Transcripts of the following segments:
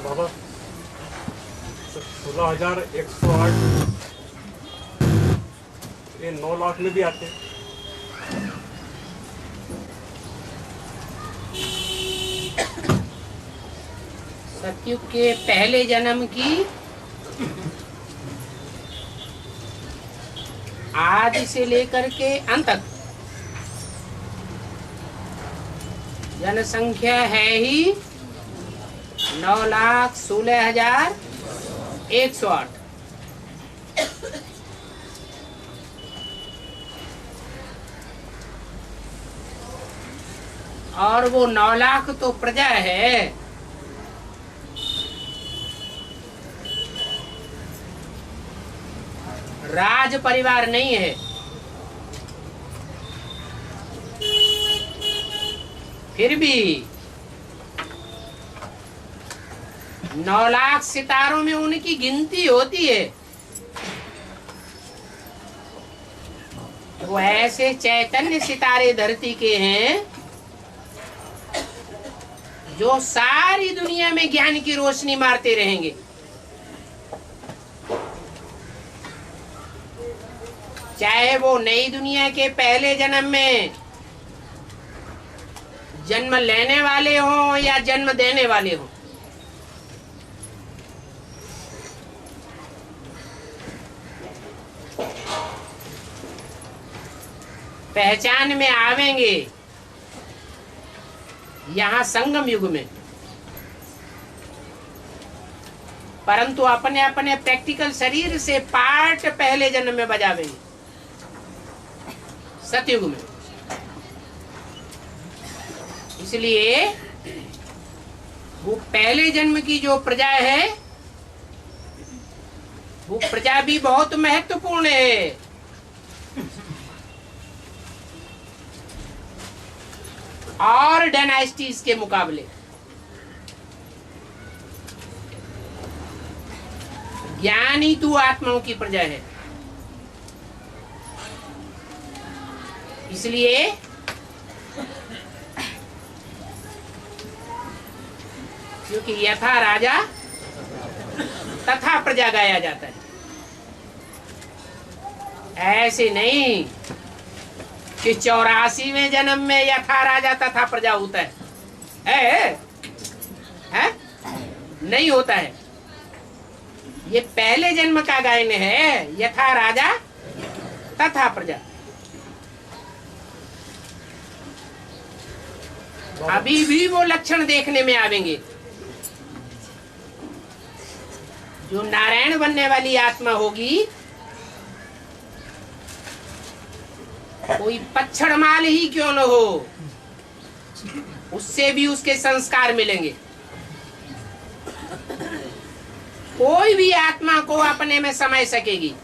बाबा 16,108 ये 9 लाख में भी आते हैं। सतयुग के पहले जन्म की आदि से लेकर के अंत तक जनसंख्या है ही 9,16,108। और वो 9 लाख तो प्रजा है, राज परिवार नहीं है। फिर भी 9 लाख सितारों में उनकी गिनती होती है। वो ऐसे चैतन्य सितारे धरती के हैं जो सारी दुनिया में ज्ञान की रोशनी मारते रहेंगे। चाहे वो नई दुनिया के पहले जन्म में जन्म लेने वाले हों या जन्म देने वाले हों। पहचान में आवेंगे यहाँ संगम युग में, परंतु अपने अपने प्रैक्टिकल शरीर से पार्ट पहले जन्म में बजावेंगे सतयुग में। इसलिए वो पहले जन्म की जो प्रजा है वो प्रजा भी बहुत महत्वपूर्ण है। और डायनास्टीज के मुकाबले ज्ञानी तू आत्माओं की प्रजा है। इसलिए क्योंकि यथा राजा तथा प्रजा गाया जाता है, ऐसे नहीं कि 84वें जन्म में यथा राजा तथा प्रजा होता है? नहीं होता है। ये पहले जन्म का गायन है, यथा राजा तथा प्रजा। अभी भी वो लक्षण देखने में आवेंगे। जो नारायण बनने वाली आत्मा होगी, कोई पच्छड़ माल ही क्यों न हो, उससे भी उसके संस्कार मिलेंगे। कोई भी आत्मा को अपने में समा सकेगी।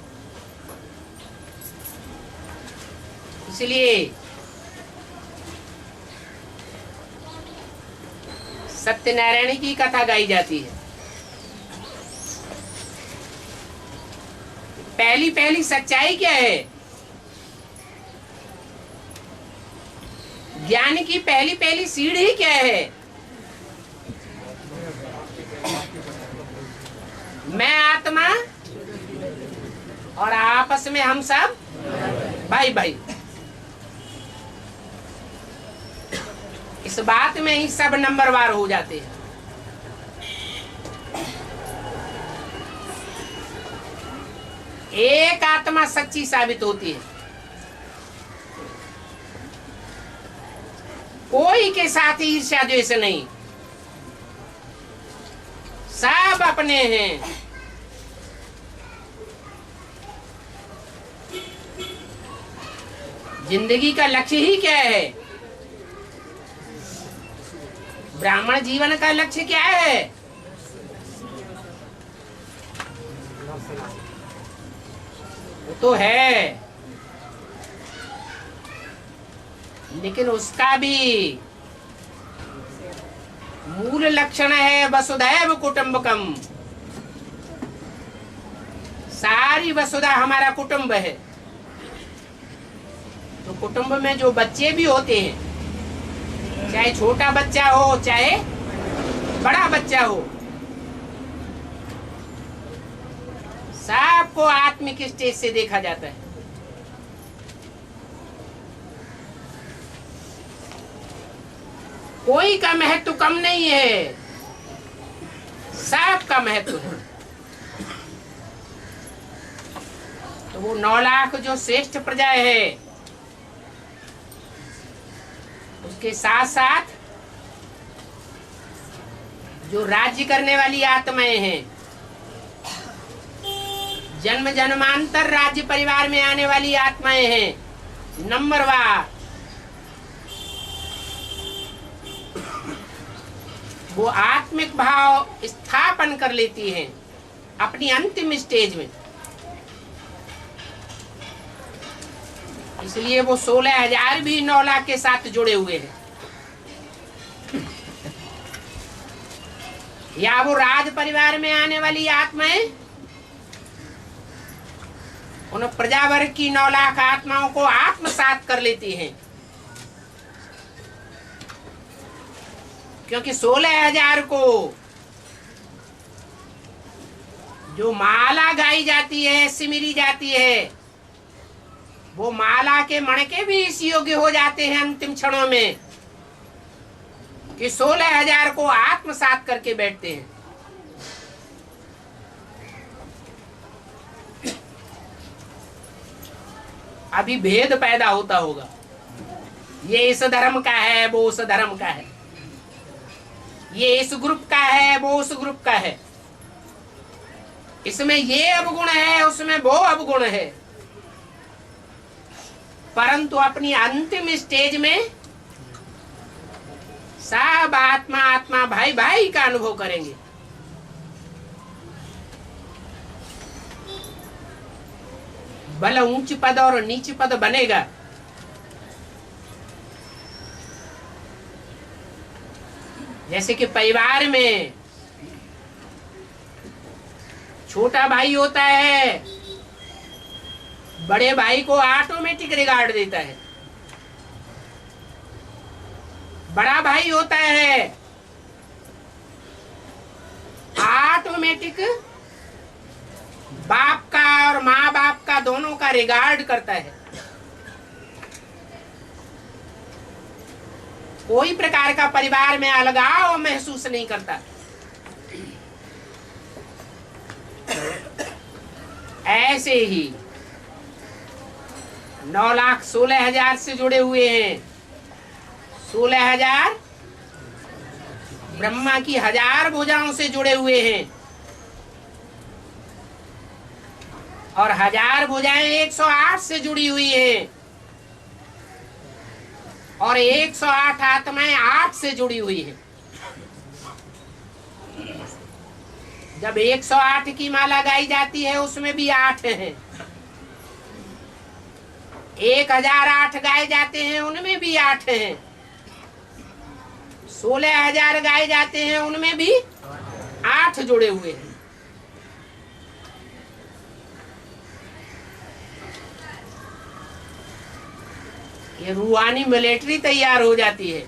इसलिए सत्यनारायण की कथा गाई जाती है। पहली पहली सच्चाई क्या है? ज्ञान की पहली पहली सीढ़ी क्या है? मैं आत्मा और आपस में हम सब भाई भाई। इस बात में ही सब नंबरवार हो जाते हैं। एक आत्मा सच्ची साबित होती है। कोई के साथ ईर्ष्या द्वेष नहीं, सब अपने हैं। जिंदगी का लक्ष्य ही क्या है? ब्राह्मण जीवन का लक्ष्य क्या है? वो तो है, लेकिन उसका भी मूल लक्षण है वसुधैव कुटुंबकम। सारी वसुधा हमारा कुटुंब है। तो कुटुंब में जो बच्चे भी होते हैं, चाहे छोटा बच्चा हो चाहे बड़ा बच्चा हो, सबको आत्मिक स्टेज से देखा जाता है। कोई का महत्व कम नहीं है, सबका महत्व है। तो वो 9 लाख जो श्रेष्ठ प्रजा है, उसके साथ साथ जो राज्य करने वाली आत्माएं हैं, जन्म जन्मांतर राज्य परिवार में आने वाली आत्माएं हैं, नंबरवार वो आत्मिक भाव स्थापन कर लेती हैं अपनी अंतिम स्टेज में। इसलिए वो 16,000 भी 9 लाख के साथ जुड़े हुए हैं। या वो राज परिवार में आने वाली आत्माएं उन प्रजावर्ग की 9 लाख आत्माओं को आत्मसात कर लेती हैं, क्योंकि 16,000 को जो माला गाई जाती है, सिमरी जाती है, वो माला के मणके भी इस योग्य हो जाते हैं अंतिम क्षणों में कि 16,000 को आत्मसात करके बैठते हैं। अभी भेद पैदा होता होगा, ये इस धर्म का है, वो उस धर्म का है, ये इस ग्रुप का है, वो उस ग्रुप का है, इसमें ये अवगुण है, उसमें वो अवगुण है। परंतु अपनी अंतिम स्टेज में सब आत्मा आत्मा भाई भाई का अनुभव करेंगे। भले ऊंच पद और नीच पद बनेगा, जैसे कि परिवार में छोटा भाई होता है, बड़े भाई को ऑटोमेटिक रिगार्ड देता है। बड़ा भाई होता है, ऑटोमेटिक बाप का और माँ बाप का दोनों का रिगार्ड करता है। कोई प्रकार का परिवार में अलगाव महसूस नहीं करता। ऐसे ही 9,16,000 से जुड़े हुए हैं। 16,000 ब्रह्मा की 1000 भुजाओं से जुड़े हुए हैं और 1000 भुजाएं 108 से जुड़ी हुई हैं और 108 आत्माएं 8 से जुड़ी हुई हैं। जब 108 की माला गाई जाती है उसमें भी 8 हैं, 1008 गाए जाते हैं उनमें भी 8 हैं, 16,000 गाए जाते हैं उनमें भी 8 जुड़े हुए हैं। ये रूहानी मिलिट्री तैयार हो जाती है।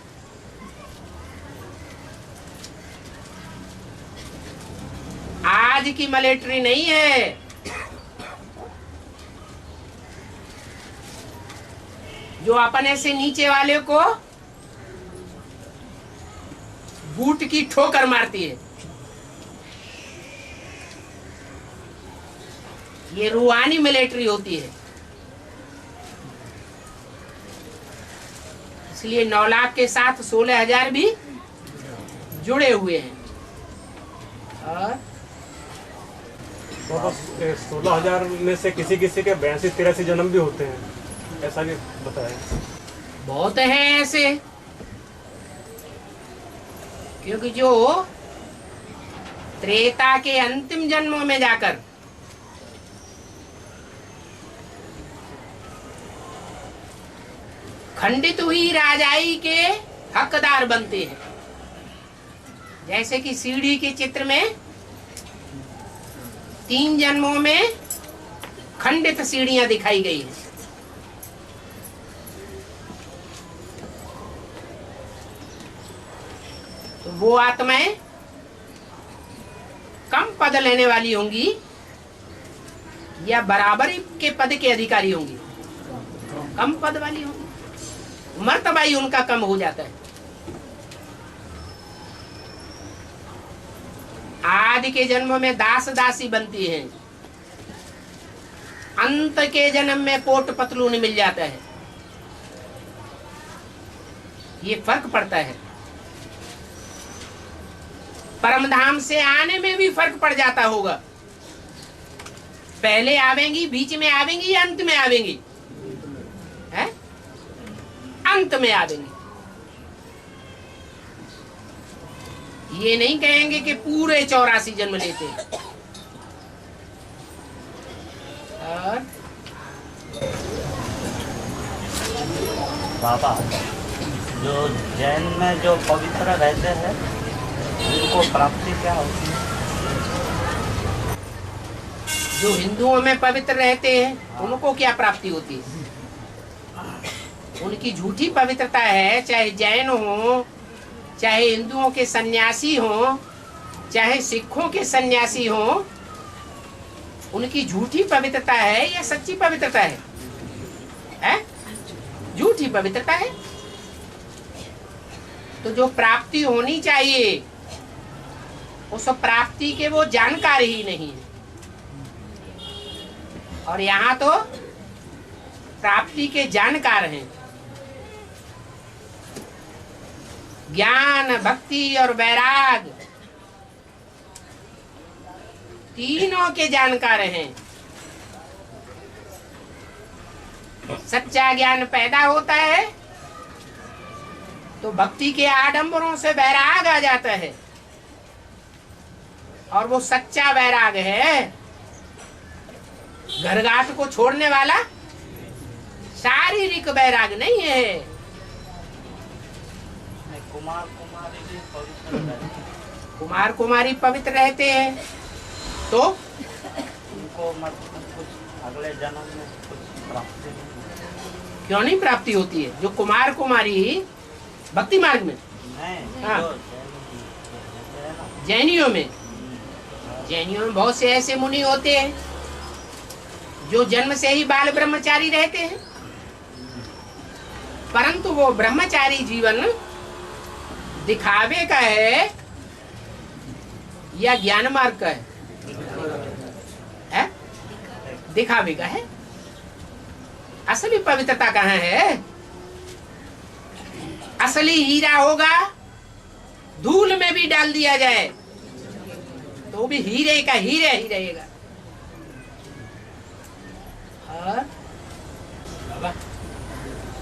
आज की मिलिट्री नहीं है, जो अपने से नीचे वाले को बूट की ठोकर मारती है। ये रूहानी मिलिट्री होती है। इसलिए 9 लाख के साथ 16,000 भी जुड़े हुए हैं। और तो बस 16,000 में से किसी किसी के 82-83 जन्म भी होते हैं, ऐसा भी बताया। बहुत हैं ऐसे, क्योंकि जो त्रेता के अंतिम जन्मों में जाकर खंडित हुई राजाई के हकदार बनते हैं। जैसे कि सीढ़ी के चित्र में 3 जन्मों में खंडित सीढ़ियां दिखाई गई हैं। तो वो आत्माएं कम पद लेने वाली होंगी या बराबरी के पद के अधिकारी होंगी, कम पद वाली होंगी, मर्तबा ही उनका कम हो जाता है। आदि के जन्म में दास दासी बनती हैं, अंत के जन्म में कोट पतलून मिल जाता है। ये फर्क पड़ता है। परमधाम से आने में भी फर्क पड़ जाता होगा। पहले आवेंगी, बीच में आवेंगी या अंत में आवेंगी? है? अंत में आवेंगी। ये नहीं कहेंगे कि पूरे 84 जन्म लेते हैं। और बाबा, जो जैन में जो पवित्र रहते हैं उनको प्राप्ति क्या होती है? जो हिंदुओं में पवित्र रहते हैं उनको क्या प्राप्ति होती है? उनकी झूठी पवित्रता है, चाहे जैन हो, चाहे हिंदुओं के सन्यासी हो, चाहे सिखों के सन्यासी हो, उनकी झूठी पवित्रता है या सच्ची पवित्रता है? है? झूठी पवित्रता है। तो जो प्राप्ति होनी चाहिए उस प्राप्ति के वो जानकार ही नहीं है। और यहाँ तो प्राप्ति के जानकार हैं। ज्ञान, भक्ति और वैराग तीनों के जानकार हैं। सच्चा ज्ञान पैदा होता है तो भक्ति के आडंबरों से वैराग आ जाता है, और वो सच्चा वैराग है, घरघाट को छोड़ने वाला शारीरिक वैराग नहीं है। कुमार कुमारी भी पवित्र रहते हैं। कुमार कुमारी पवित्र रहते हैं तो उनको मतलब कुछ अगले जन्म में कुछ प्राप्ति नहीं होती। क्यों नहीं प्राप्ति होती है? जो कुमार कुमारी भक्ति मार्ग में नहीं, हाँ। जो जैन है ना, जैनियों में बहुत से ऐसे मुनि होते हैं जो जन्म से ही बाल ब्रह्मचारी रहते हैं, परंतु वो ब्रह्मचारी जीवन दिखावे का है या ज्ञान मार्ग का है? दिखावे का है। असली पवित्रता कहाँ है? असली हीरा होगा, धूल में भी डाल दिया जाए तो भी हीरे का हीरे ही रहेगा। और बाबा,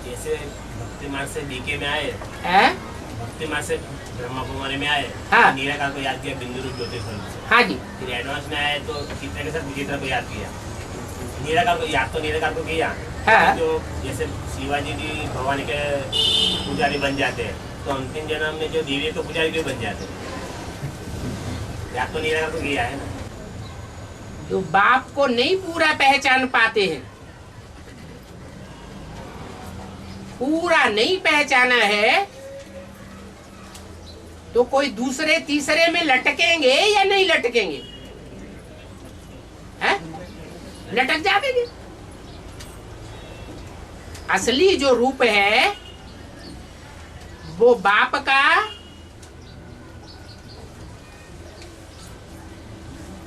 जैसे भक्ति मार्ग से बीके में आए, है? भक्ति मार्ग से ब्रह्मा कुमारी में आए, हाँ। नीराकार को याद किया बिंदु रूप ज्योतिष से। हाँ जी। फिर एडवांस में आए तो कितने के साथ विजेता को याद किया। नीराकार को याद तो नीराकार को किया। हाँ। जो जैसे शिवाजी जी भवानी के पुजारी बन जाते हैं तो अंतिम जन्म में जो देवी तो पुजारी भी बन जाते हैं। याद तो नीराकार को किया है ना। जो बाप को नहीं पूरा पहचान पाते हैं, पूरा नहीं पहचाना है, तो कोई दूसरे तीसरे में लटकेंगे या नहीं लटकेंगे? हैं? लटक जाएंगे। असली जो रूप है वो बाप का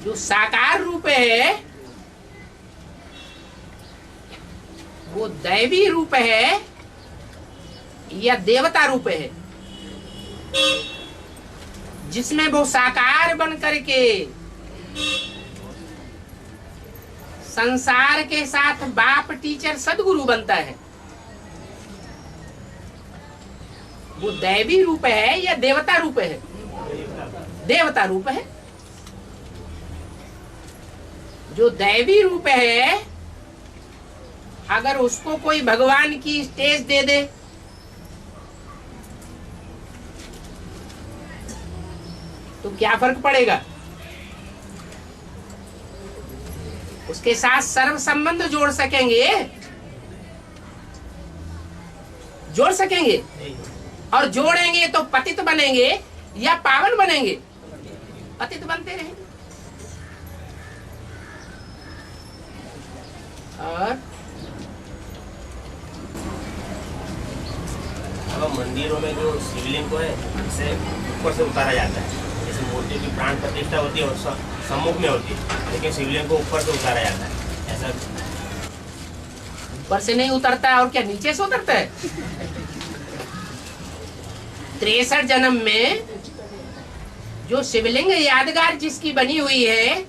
जो साकार रूप है वो दैवी रूप है या देवता रूप है, जिसमें वो साकार बन करके संसार के साथ बाप, टीचर, सदगुरु बनता है। वो दैवी रूप है या देवता रूप है? देवता रूप है। जो दैवी रूप है, अगर उसको कोई भगवान की स्टेज दे दे तो क्या फर्क पड़ेगा? उसके साथ सर्व संबंध जोड़ सकेंगे? जोड़ सकेंगे? और जोड़ेंगे तो पतित बनेंगे या पावन बनेंगे? पतित बनते रहेंगे। और अब मंदिरों में जो शिवलिंग को है इसे ऊपर से उतारा जाता है। जैसे मूर्ति की प्राण प्रतिष्ठा होती है और सम्मुख में होती है, लेकिन शिवलिंग को ऊपर से उतारा जाता है। ऐसा ऊपर से नहीं उतरता है और क्या नीचे से उतरता है? 63 जन्म में जो शिवलिंग यादगार जिसकी बनी हुई है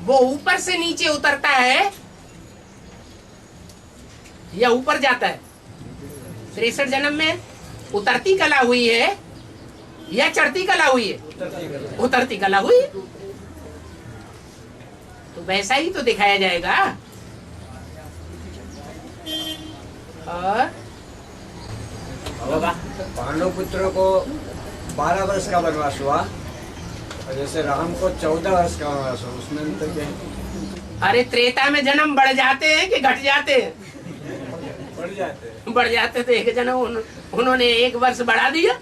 वो ऊपर से नीचे उतरता है या ऊपर जाता है? 63 जन्म में उतरती कला हुई है या चढ़ती कला हुई है? उतरती कला हुई है। तो वैसा ही तो दिखाया जाएगा। और पांडव पुत्रों को 12 वर्ष का वनवास हुआ और जैसे राम को 14 वर्ष का वनवास हुआ, उसमें अंतर क्या है? अरे त्रेता में जन्म बढ़ जाते हैं कि घट जाते हैं? बढ़ जाते हैं। बढ़ जाते तो एक जन्म उन्होंने 1 वर्ष बढ़ा दिया।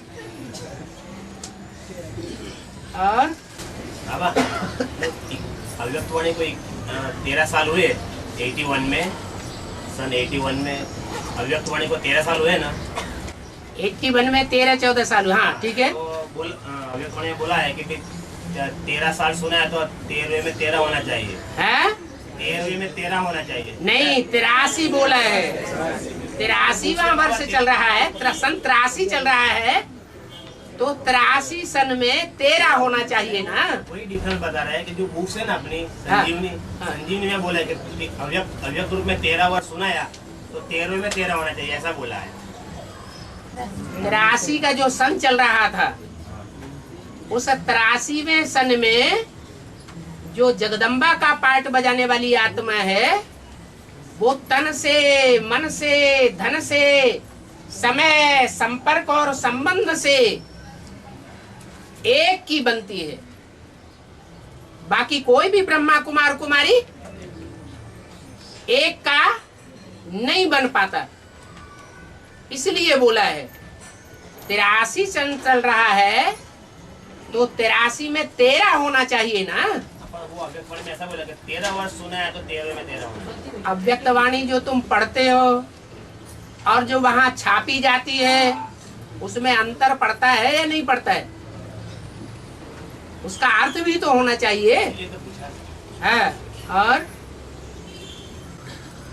और बाबा अव्यक्तवाणी को 13 साल हुए 81 में, सन 81 में अव्यक्तवाणी को 13 साल हुए ना। 81 में 13-14 साल हुए। हाँ ठीक है। तो अव्यक्तवाणी में बोला है कि 13 साल सुना है तो 13वें में 13 होना चाहिए। है 13वें में 13 होना चाहिए। नहीं, 83 बोला है। 83वां वर्ष चल रहा है, सन 83 चल रहा है, तो 83 सन में 13 होना चाहिए ना। वही डिफरेंस बता रहा है कि जो बुक्स है ना अपनी हाँ। संजीवनी में बोला है कि अव्यक्त रूप में 13 वर्ष सुनाया तो 13वें में 13 होना चाहिए, ऐसा बोला है। 83 का जो सन चल रहा था, उस 83वें सन में जो जगदम्बा का पार्ट बजाने वाली आत्मा है, वो तन से, मन से, धन से, समय, संपर्क और संबंध से एक की बनती है। बाकी कोई भी ब्रह्मा कुमार कुमारी एक का नहीं बन पाता। इसलिए बोला है 83 सन चल रहा है तो 83 में 13 होना चाहिए ना। वो अव्यक्तवाणी में ऐसा बोला कि 13 वर्ष सुना है तो 13वें में 13 होना चाहिए। अव्यक्तवाणी जो तुम पढ़ते हो और जो वहां छापी जाती है, उसमें अंतर पड़ता है या नहीं पड़ता है? उसका अर्थ भी तो होना चाहिए। इसलिए तो पूछा। है। और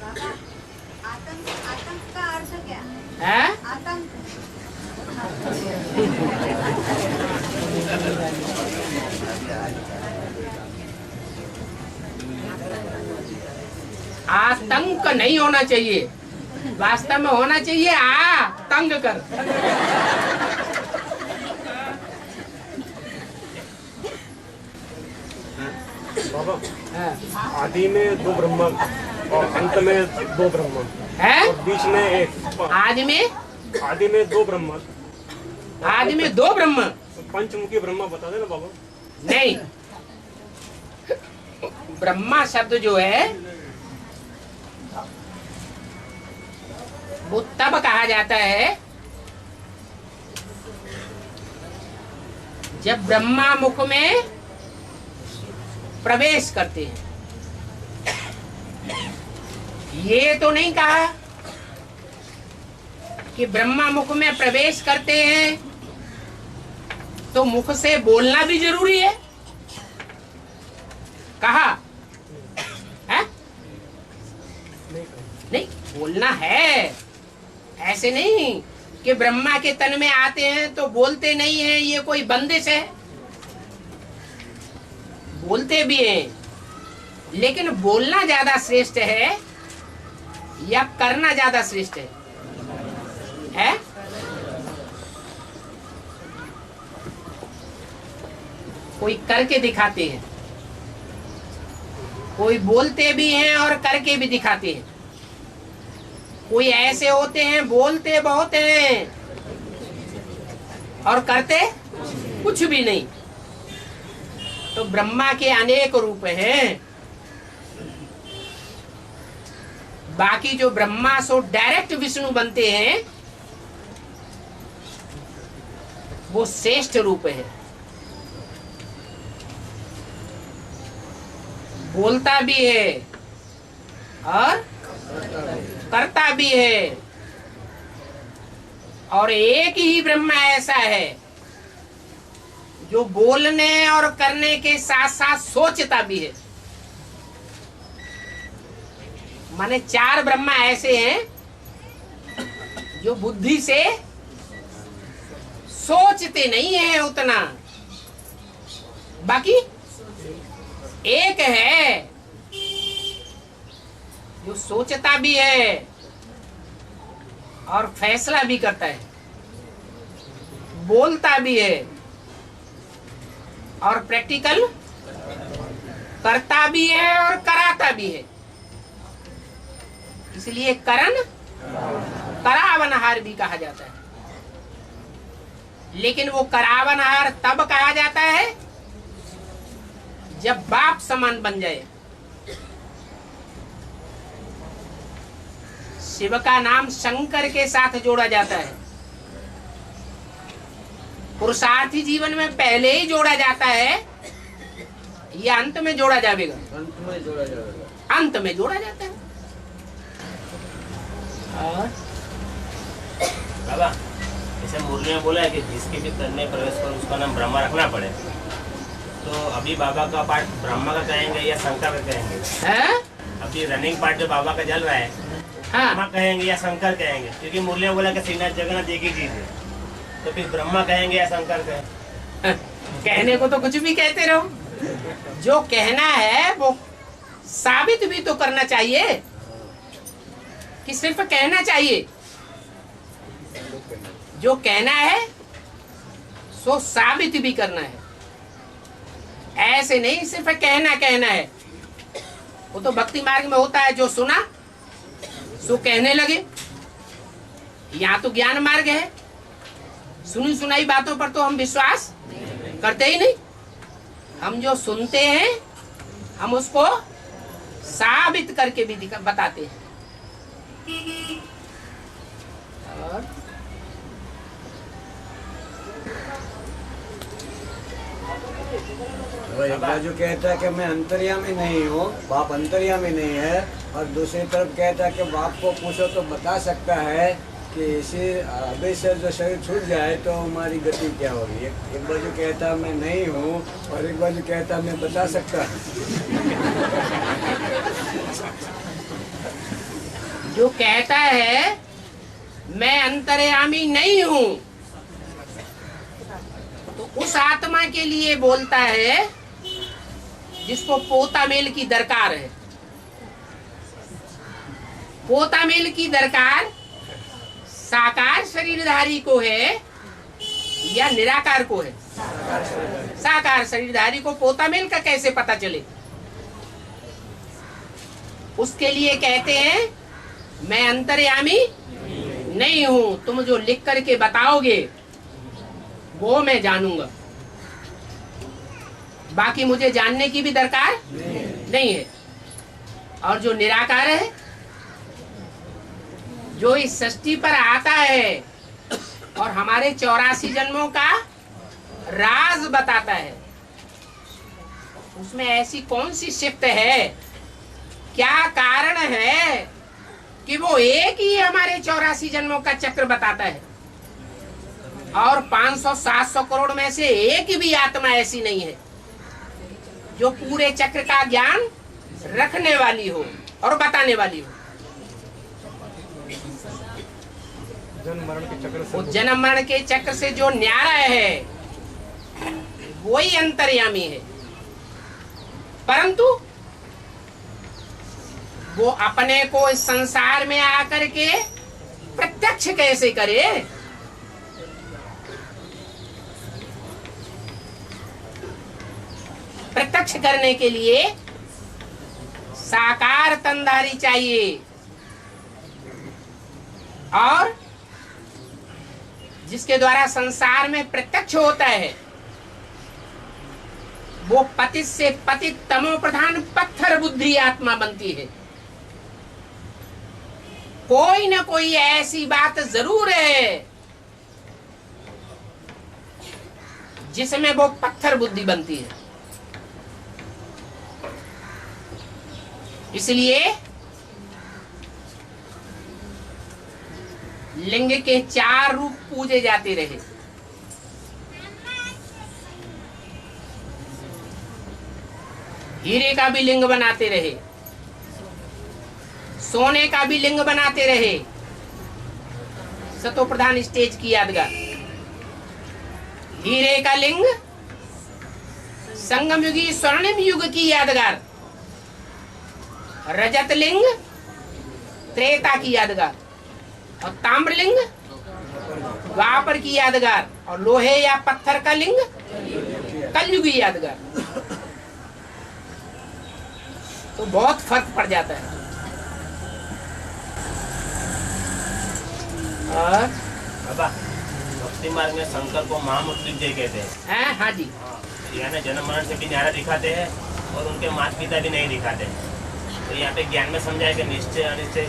बाबा, आतंक का अर्थ क्या है आतंक? आतंक नहीं होना चाहिए, वास्तव में होना चाहिए तंग कर। बाबा है? आदि में 2 ब्रह्मा और अंत में 2 ब्रह्मा और बीच में 1। आदि में 2 ब्रह्मा, आदि में 2 ब्रह्म पंचमुखी ब्रह्मा बता देना बाबा। नहीं। ब्रह्मा शब्द जो है वो तब कहा जाता है जब ब्रह्मा मुख में प्रवेश करते हैं। ये तो नहीं कहा कि ब्रह्मा मुख में प्रवेश करते हैं तो मुख से बोलना भी जरूरी है। कहा है? नहीं, बोलना है। ऐसे नहीं कि ब्रह्मा के तन में आते हैं तो बोलते नहीं हैं, ये कोई बंदिश है। बोलते भी हैं, लेकिन बोलना ज्यादा श्रेष्ठ है या करना ज्यादा श्रेष्ठ है? कोई करके दिखाते हैं, कोई बोलते भी हैं और करके भी दिखाते हैं। कोई ऐसे होते हैं बोलते बहुत हैं और करते कुछ भी नहीं। तो ब्रह्मा के अनेक रूप हैं। बाकी जो ब्रह्मा सो डायरेक्ट विष्णु बनते हैं वो श्रेष्ठ रूप है। बोलता भी है, और कर्ता भी है। और एक ही ब्रह्म ऐसा है जो बोलने और करने के साथ साथ सोचता भी है। माने 4 ब्रह्मा ऐसे हैं जो बुद्धि से सोचते नहीं है उतना, बाकी एक है जो सोचता भी है और फैसला भी करता है, बोलता भी है और प्रैक्टिकल करता भी है और कराता भी है। इसलिए करण करावनहार भी कहा जाता है। लेकिन वो करावनहार तब कहा जाता है जब बाप समान बन जाए। शिव का नाम शंकर के साथ जोड़ा जाता है। पुरुषार्थी जीवन में पहले ही जोड़ा जाता है या अंत में जोड़ा जाएगा? अंत में जोड़ा जाएगा। अंत में जोड़ा जाता है। और बाबा जैसे मुरली में बोला है कि जिसके भी तन में प्रवेश कर उसका नाम ब्रह्मा रखना पड़े, तो अभी बाबा का पार्ट ब्रह्मा का कहेंगे या शंकर का कहेंगे? है? अभी रनिंग पार्ट जो बाबा का चल रहा है, हाँ, ब्रह्मा कहेंगे या शंकर कहेंगे? क्योंकि मुरली में बोला कि श्रीनाथ जगन्नाथ एक ही चीज है, तो फिर ब्रह्मा कहेंगे या शंकर कहेंगे? कहने को तो कुछ भी कहते रहो, जो कहना है वो साबित भी तो करना चाहिए कि सिर्फ कहना चाहिए। जो कहना है सो साबित भी करना है। ऐसे नहीं सिर्फ कहना है। वो तो भक्ति मार्ग में होता है, जो सुना सो कहने लगे। यहाँ तो ज्ञान मार्ग है, सुनी सुनाई बातों पर तो हम विश्वास करते ही नहीं। हम जो सुनते हैं हम उसको साबित करके भी बताते हैं। और वो एक बाजू कहता है कि मैं अंतर्यामी नहीं हूँ, बाप अंतर्यामी नहीं है, और दूसरी तरफ कहता है कि बाप को पूछो तो बता सकता है कि इसी अभी से जो शरीर छूट जाए तो हमारी गति क्या होगी। एक बाजू कहता मैं नहीं हूँ और एक बाजू कहता मैं बता सकता। जो कहता है मैं अंतर्यामी नहीं हूँ, तो उस आत्मा के लिए बोलता है जिसको पोता मेल की दरकार है। पोता मेल की दरकार साकार शरीरधारी को है या निराकार को है? साकार शरीरधारी को पोता मेल का कैसे पता चले? उसके लिए कहते हैं मैं अंतर्यामी नहीं हूं, तुम जो लिख करके बताओगे वो मैं जानूंगा, बाकी मुझे जानने की भी दरकार नहीं है। और जो निराकार है, जो इस सृष्टि पर आता है और हमारे 84 जन्मों का राज बताता है, उसमें ऐसी कौन सी शिफ्ट है, क्या कारण है कि वो एक ही हमारे 84 जन्मों का चक्र बताता है और 500-700 करोड़ में से एक भी आत्मा ऐसी नहीं है जो पूरे चक्र का ज्ञान रखने वाली हो और बताने वाली हो। जन्म मरण के चक्र वो से जन्म मरण के चक्र से जो न्यारा है वही अंतर्यामी है, परंतु वो अपने को इस संसार में आकर के प्रत्यक्ष कैसे करे? प्रत्यक्ष करने के लिए साकार तनधारी चाहिए, और जिसके द्वारा संसार में प्रत्यक्ष होता है वो पतित से पतित तमो प्रधान पत्थर बुद्धि आत्मा बनती है। कोई न कोई ऐसी बात जरूर है जिसमें वो पत्थर बुद्धि बनती है। इसलिए लिंग के 4 रूप पूजे जाते रहे। हीरे का भी लिंग बनाते रहे, सोने का भी लिंग बनाते रहे। सतो प्रधान स्टेज की यादगार। हीरे का लिंग, संगम युगी स्वर्णिम युग की यादगार। रजत लिंग त्रेता की यादगार, और ताम्रलिंग द्वापर की यादगार, और लोहे या पत्थर का लिंग कलयुगी यादगार। तो बहुत फर्क पड़ जाता है। और बाबा, भक्ति मार्ग में शंकर को महामृत्युंजय कहते हैं। हाँ जी, यानी जन्म मरण से भी न्यारा दिखाते हैं और उनके माता पिता भी नहीं दिखाते। तो यहाँ पे ज्ञान में समझाया कि निश्चय अनिश्चय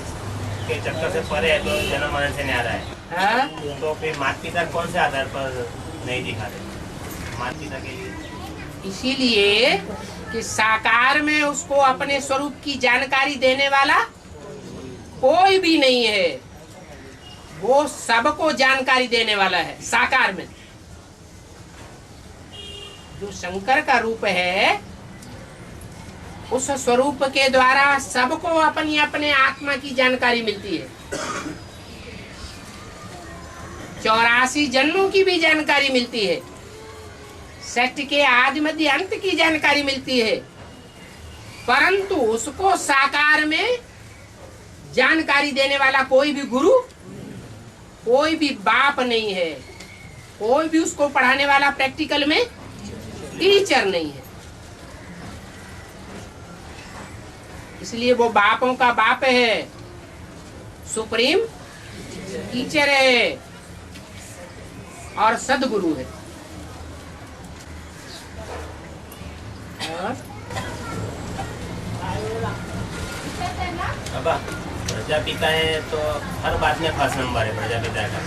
के चक्कर से परे है, तो जन्म मरण से न्यारा है। हाँ? तो फिर माता पिता कौन से आधार पर नहीं दिखाते माता पिता के लिए? इसीलिए कि साकार में उसको अपने स्वरूप की जानकारी देने वाला कोई भी नहीं है। वो सबको जानकारी देने वाला है साकार में। जो शंकर का रूप है, उस स्वरूप के द्वारा सबको अपनी अपने आत्मा की जानकारी मिलती है। 84 जन्मों की भी जानकारी मिलती है। सृष्टि के आदि मध्य अंत की जानकारी मिलती है। परंतु उसको साकार में जानकारी देने वाला कोई भी गुरु, कोई भी बाप नहीं है। कोई भी उसको पढ़ाने वाला प्रैक्टिकल में टीचर नहीं है। इसलिए वो बापों का बाप है, सुप्रीम टीचर है और सदगुरु है। बाबा, प्रजापिता है तो हर बात में फर्स्ट नंबर है प्रजापिता का।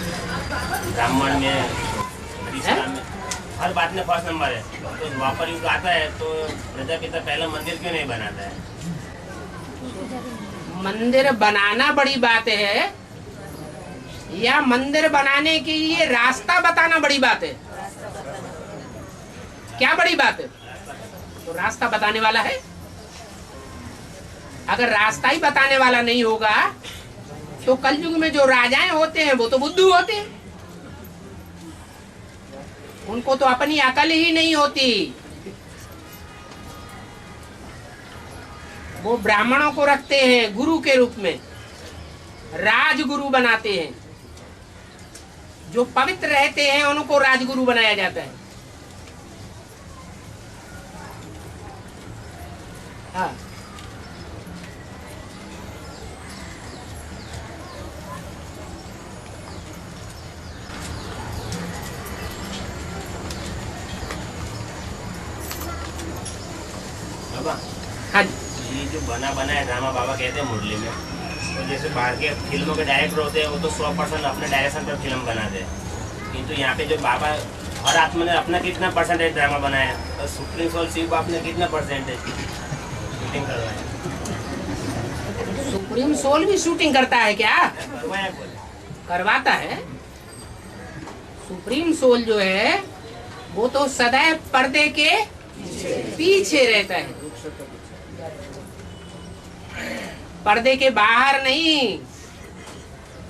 ब्राह्मण में, इस्लाम में हर बात में फर्स्ट नंबर है। तो द्वापर युग आता है तो प्रजापिता पहला मंदिर क्यों नहीं बनाता है? मंदिर बनाना बड़ी बात है या मंदिर बनाने के लिए रास्ता बताना बड़ी बात है? क्या बड़ी बात है? तो रास्ता बताने वाला है। अगर रास्ता ही बताने वाला नहीं होगा तो कलयुग में जो राजाएं होते हैं वो तो बुद्धू होते हैं। उनको तो अपनी अकल ही नहीं होती। वो ब्राह्मणों को रखते हैं गुरु के रूप में, राजगुरु बनाते हैं। जो पवित्र रहते हैं उनको राजगुरु बनाया जाता है। हाँ। हाँ, ये जो बना बनाया ड्रामा बाबा कहते हैं मुरली में, तो जैसे बाहर के फिल्मों के डायरेक्टर होते हैं वो तो 100% अपने डायरेक्शन पर फिल्म बनाते हैं। किंतु यहाँ पे जो बाबा हर आत्मा ने अपना कितना परसेंटेज ड्रामा बनाया और सुप्रीम सोल शिव बाप ने कितना परसेंटेज शूटिंग करवाया? सुप्रीम सोल भी शूटिंग करता है क्या? करवाया बोले, करवाता है। सुप्रीम सोल जो है वो तो सदैव पर्दे के पीछे रहता है, पर्दे के बाहर नहीं।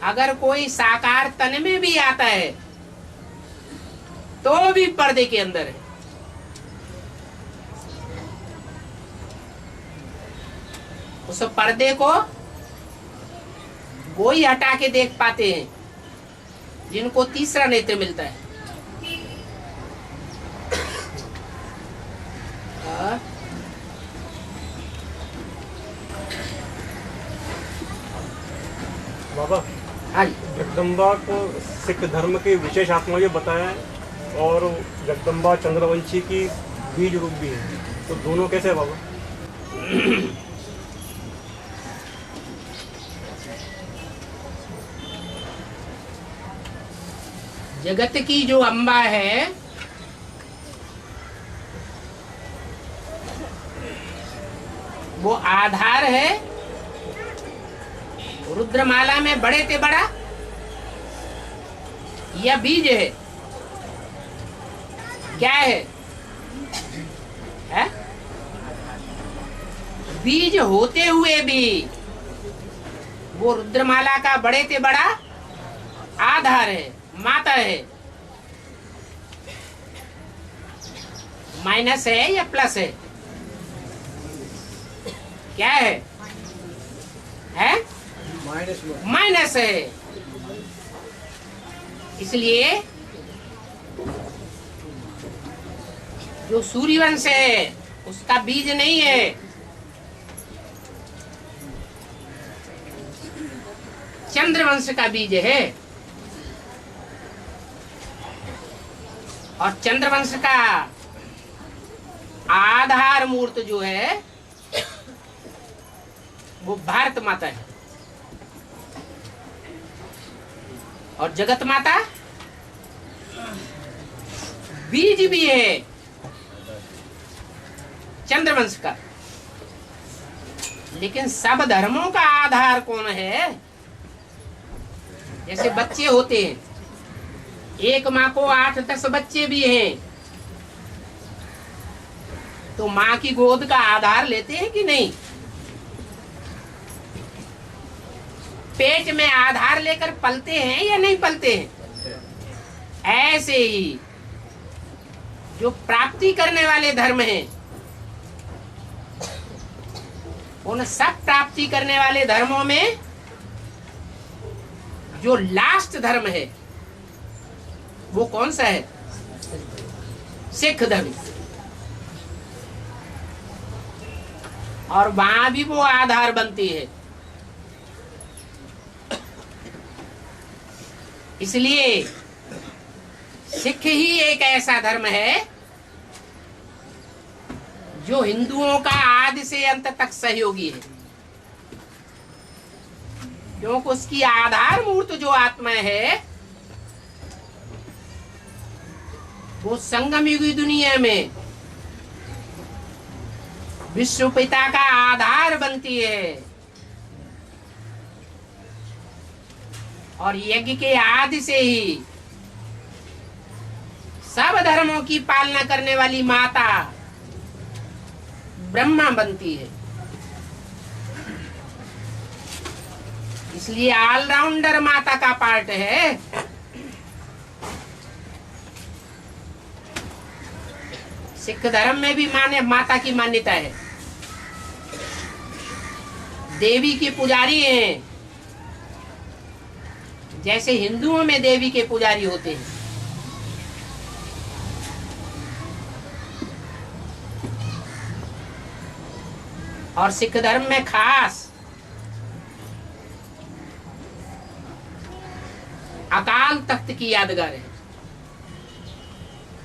अगर कोई साकार तन में भी आता है तो भी पर्दे के अंदर है। उस पर्दे को वो ही हटा के देख पाते हैं जिनको तीसरा नेत्र मिलता है। बाबा, हाँ, जगदम्बा को सिख धर्म की विशेष आत्मा ये बताया है और जगदम्बा चंद्रवंशी की बीज रूप भी है, तो दोनों कैसे है बाबा? जगत की जो अम्बा है वो आधार है। रुद्रमाला में बड़े ते बड़ा यह बीज है। क्या है? बीज होते हुए भी वो रुद्रमाला का बड़े से बड़ा आधार है, माता है। माइनस है या प्लस है? क्या है? माइनस है। इसलिए जो सूर्यवंश है उसका बीज नहीं है, चंद्रवंश का बीज है। और चंद्रवंश का आधार मूर्त जो है वो भारत माता है। और जगत माता बीज भी है चंद्रवंश का। लेकिन सब धर्मों का आधार कौन है? जैसे बच्चे होते हैं, एक माँ को 8-10 बच्चे भी हैं, तो माँ की गोद का आधार लेते हैं कि नहीं? पेट में आधार लेकर पलते हैं या नहीं पलते हैं? ऐसे ही जो प्राप्ति करने वाले धर्म हैं, उन सब प्राप्ति करने वाले धर्मों में जो लास्ट धर्म है वो कौन सा है? सिख धर्म। और वहां भी वो आधार बनती है। इसलिए सिख ही एक ऐसा धर्म है जो हिंदुओं का आदि से अंत तक सहयोगी है, क्योंकि उसकी आधार मूर्त जो आत्मा है वो संगम युगी दुनिया में विश्व पिता का आधार बनती है। और यज्ञ के आदि से ही सब धर्मों की पालना करने वाली माता ब्रह्मा बनती है। इसलिए ऑलराउंडर माता का पार्ट है। सिख धर्म में भी माता की मान्यता है। देवी के पुजारी हैं, जैसे हिंदुओं में देवी के पुजारी होते हैं। और सिख धर्म में खास अकाल तख्त की यादगार है।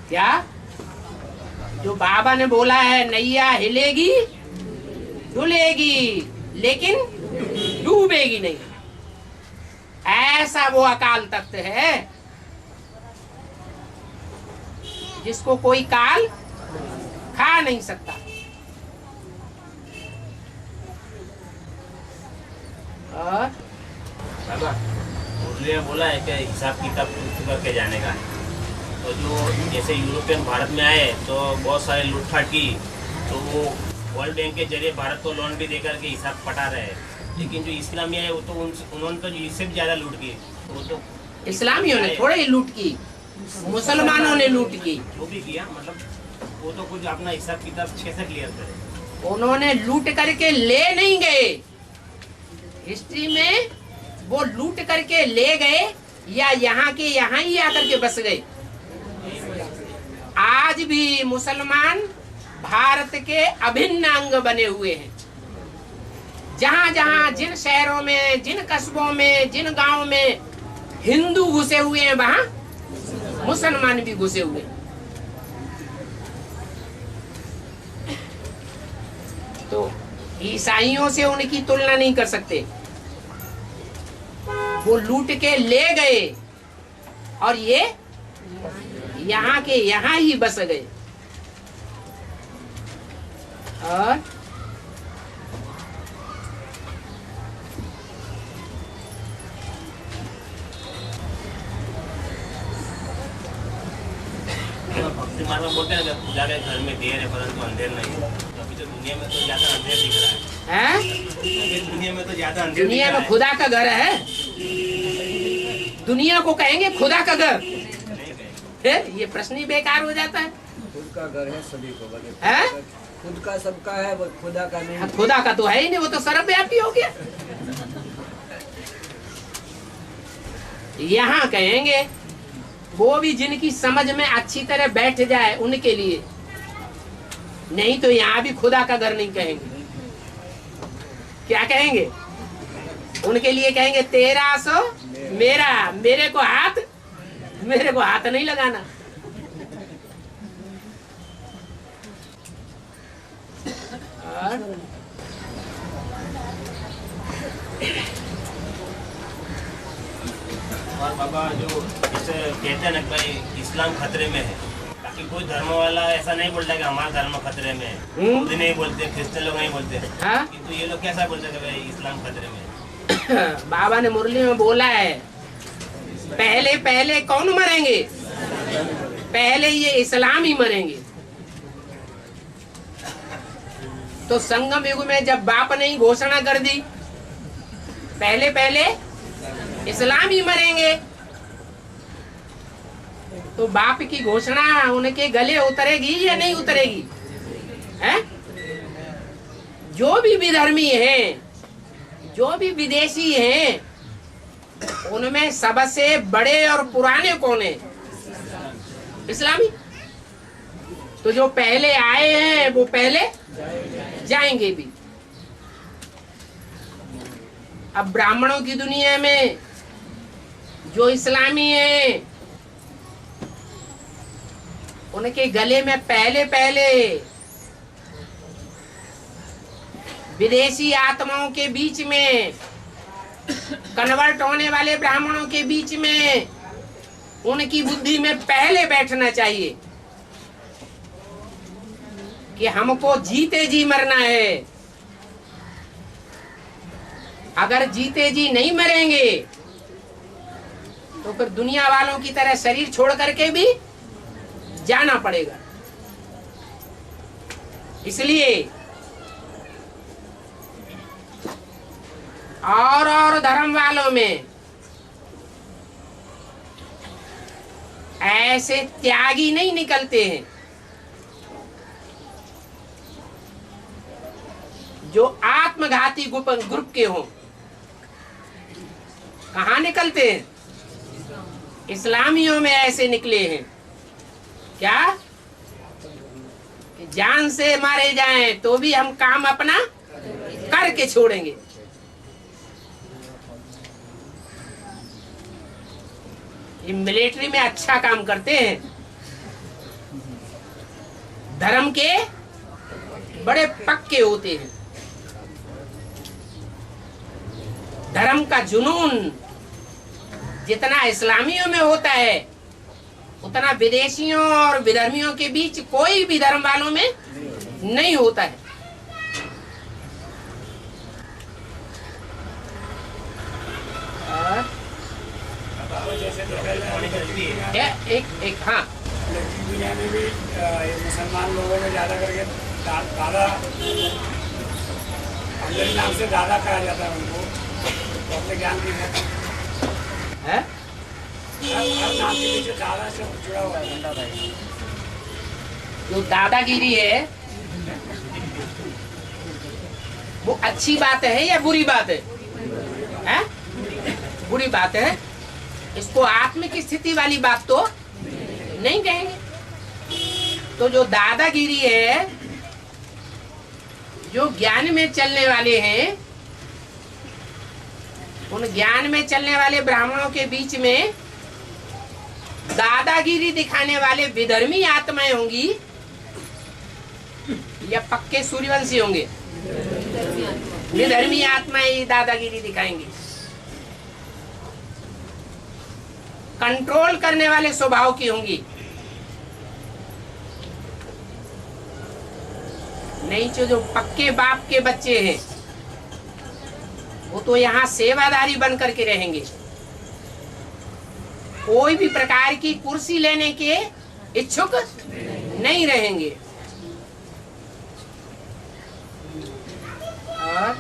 क्या? जो बाबा ने बोला है, नैया हिलेगी डुलेगी लेकिन डूबेगी नहीं, ऐसा वो अकाल तख्त है जिसको कोई काल खा नहीं सकता। और मुरली ने बोला है कि हिसाब किताब करके जाने का। तो जो जैसे यूरोपियन भारत में आए तो बहुत सारे लूटपाट की, तो वो वर्ल्ड बैंक के जरिए भारत को लोन भी देकर के हिसाब पटा रहे हैं। लेकिन जो इस्लामी है वो तो उन्होंने तो इससे भी ज्यादा लूट की। वो तो इस्लामियों ने थोड़े ही लूट की, मुसलमानों ने लूट की। वो भी किया, मतलब वो तो कुछ अपना हिसाब किताब अच्छे से क्लियर करे। उन्होंने लूट करके ले नहीं गए, हिस्ट्री में वो लूट करके ले गए या यहाँ के यहाँ ही आकर के बस गए। आज भी मुसलमान भारत के अभिन्न अंग बने हुए हैं। जहां जहां जिन शहरों में, जिन कस्बों में, जिन गांवों में हिंदू घुसे हुए हैं वहां मुसलमान भी घुसे हुए हैं। तो ईसाइयों से उनकी तुलना नहीं कर सकते। वो लूट के ले गए और ये यहाँ के यहाँ ही बस गए। और भक्ति मार्ग में बोलते हैं ना, पूजा के घर में देर है परंतु अंधेर नहीं है। अभी तो दुनिया में तो ज्यादा अंधेर दिख रहा है। हैं? दुनिया में तो ज्यादा अंधेर दुनिया दिख रहा में खुदा का घर है? दुनिया को कहेंगे खुदा का घर? फिर ये प्रश्न ही बेकार हो जाता है। खुद का घर है सभी को, बोले हैं? खुद का सबका है, वो खुदा का नहीं। खुदा का तो है ही नहीं, वो तो सर्वव्यापी हो गया। यहाँ कहेंगे वो भी जिनकी समझ में अच्छी तरह बैठ जाए उनके लिए, नहीं तो यहाँ भी खुदा का घर नहीं कहेंगे। क्या कहेंगे? उनके लिए कहेंगे तेरा सो मेरा, मेरे को हाथ नहीं लगाना। और बाबा जो जैसे कहते हैं ना भाई इस्लाम खतरे में है, बाकी कोई धर्म वाला ऐसा नहीं बोलता कि हमारा धर्म खतरे में है। खुद नहीं बोलते, क्रिश्चियन लोग नहीं बोलते, हाँ? किंतु ये लोग कैसा बोलते हैं कि भाई इस्लाम खतरे में है। बाबा ने मुरली में बोला है, पहले पहले कौन मरेंगे? पहले ये इस्लाम ही मरेंगे। तो संगम युग में जब बाप ने घोषणा कर दी पहले पहले इस्लाम ही मरेंगे, तो बाप की घोषणा उनके गले उतरेगी या नहीं उतरेगी? हैं? जो भी विधर्मी हैं, जो भी विदेशी हैं, उनमें सबसे बड़े और पुराने कौन है? इस्लामी। तो जो पहले आए हैं वो पहले जाएंगे भी। अब ब्राह्मणों की दुनिया में जो इस्लामी हैं, उनके गले में पहले पहले विदेशी आत्माओं के बीच में, कन्वर्ट होने वाले ब्राह्मणों के बीच में, उनकी बुद्धि में पहले बैठना चाहिए कि हमको जीते जी मरना है। अगर जीते जी नहीं मरेंगे तो फिर दुनिया वालों की तरह शरीर छोड़ करके भी जाना पड़ेगा। इसलिए और धर्म वालों में ऐसे त्यागी नहीं निकलते हैं जो आत्मघाती ग्रुप के हों। कहाँ निकलते हैं? इस्लामियों में ऐसे निकले हैं। क्या? कि जान से मारे जाएं तो भी हम काम अपना करके छोड़ेंगे। ये मिलिट्री में अच्छा काम करते हैं, धर्म के बड़े पक्के होते हैं। धर्म का जुनून जितना इस्लामियों में होता है उतना विदेशियों और विधर्मियों के बीच कोई भी धर्म वालों में नहीं होता है। एक हाँ, दुनिया में भी मुसलमान लोगों में ज्यादा करके दादा, अंग्रेजी नाम से दादा कहा जाता है उनको, तो अपने ज्ञान की है हर नाम के पीछे दादा से जुड़ा हुआ है बंदा भाई। जो दादागिरी है वो अच्छी बात है या बुरी बात है? हैं? बुरी बात है। इसको आत्मिक स्थिति वाली बात तो नहीं कहेंगे। तो जो दादागिरी है, जो ज्ञान में चलने वाले हैं, उन ज्ञान में चलने वाले ब्राह्मणों के बीच में दादागिरी दिखाने वाले विधर्मी आत्माएं होंगी या पक्के सूर्यवंशी होंगे? विधर्मी आत्माएं दादागिरी दिखाएंगी। कंट्रोल करने वाले स्वभाव की होंगी। नहीं तो जो पक्के बाप के बच्चे हैं वो तो यहाँ सेवादारी बन करके रहेंगे। कोई भी प्रकार की कुर्सी लेने के इच्छुक नहीं रहेंगे। और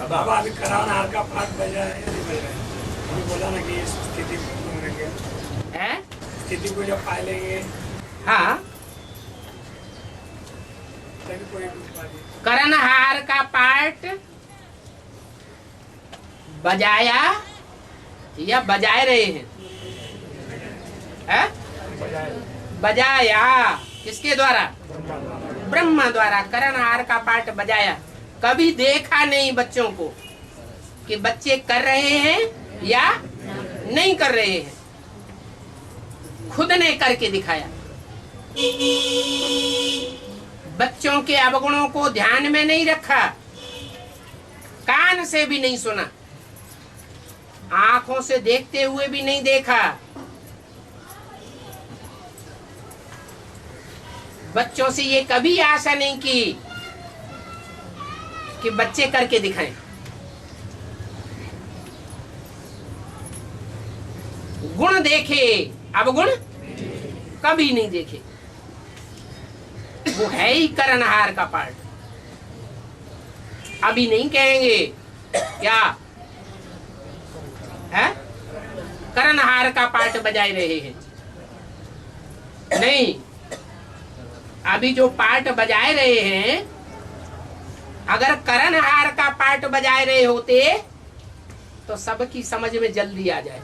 बाबा अभी करावनहार का पाठ बजा है या नहीं बज रहा है? अभी बोला ना कि इस स्थिति में रहेंगे, है स्थिति को जब पा लेंगे हाँ, तभी कोई बात नहीं। करनहार का पाठ बजाया या बजाए रहे हैं? है? बजाया किसके द्वारा? ब्रह्मा द्वारा करनहार का पाठ बजाया। कभी देखा नहीं बच्चों को कि बच्चे कर रहे हैं या नहीं कर रहे हैं, खुद ने करके दिखाया। बच्चों के अवगुणों को ध्यान में नहीं रखा, कान से भी नहीं सुना, आंखों से देखते हुए भी नहीं देखा। बच्चों से ये कभी आशा नहीं की कि बच्चे करके दिखाएं। गुण देखे, अवगुण कभी नहीं देखे। वो है ही करनहार का पाठ। अभी नहीं कहेंगे क्या है करनहार का पाठ बजाए रहे हैं, नहीं। अभी जो पाठ बजाए रहे हैं, अगर करनहार का पाठ बजाए रहे होते तो सबकी समझ में जल्दी आ जाए,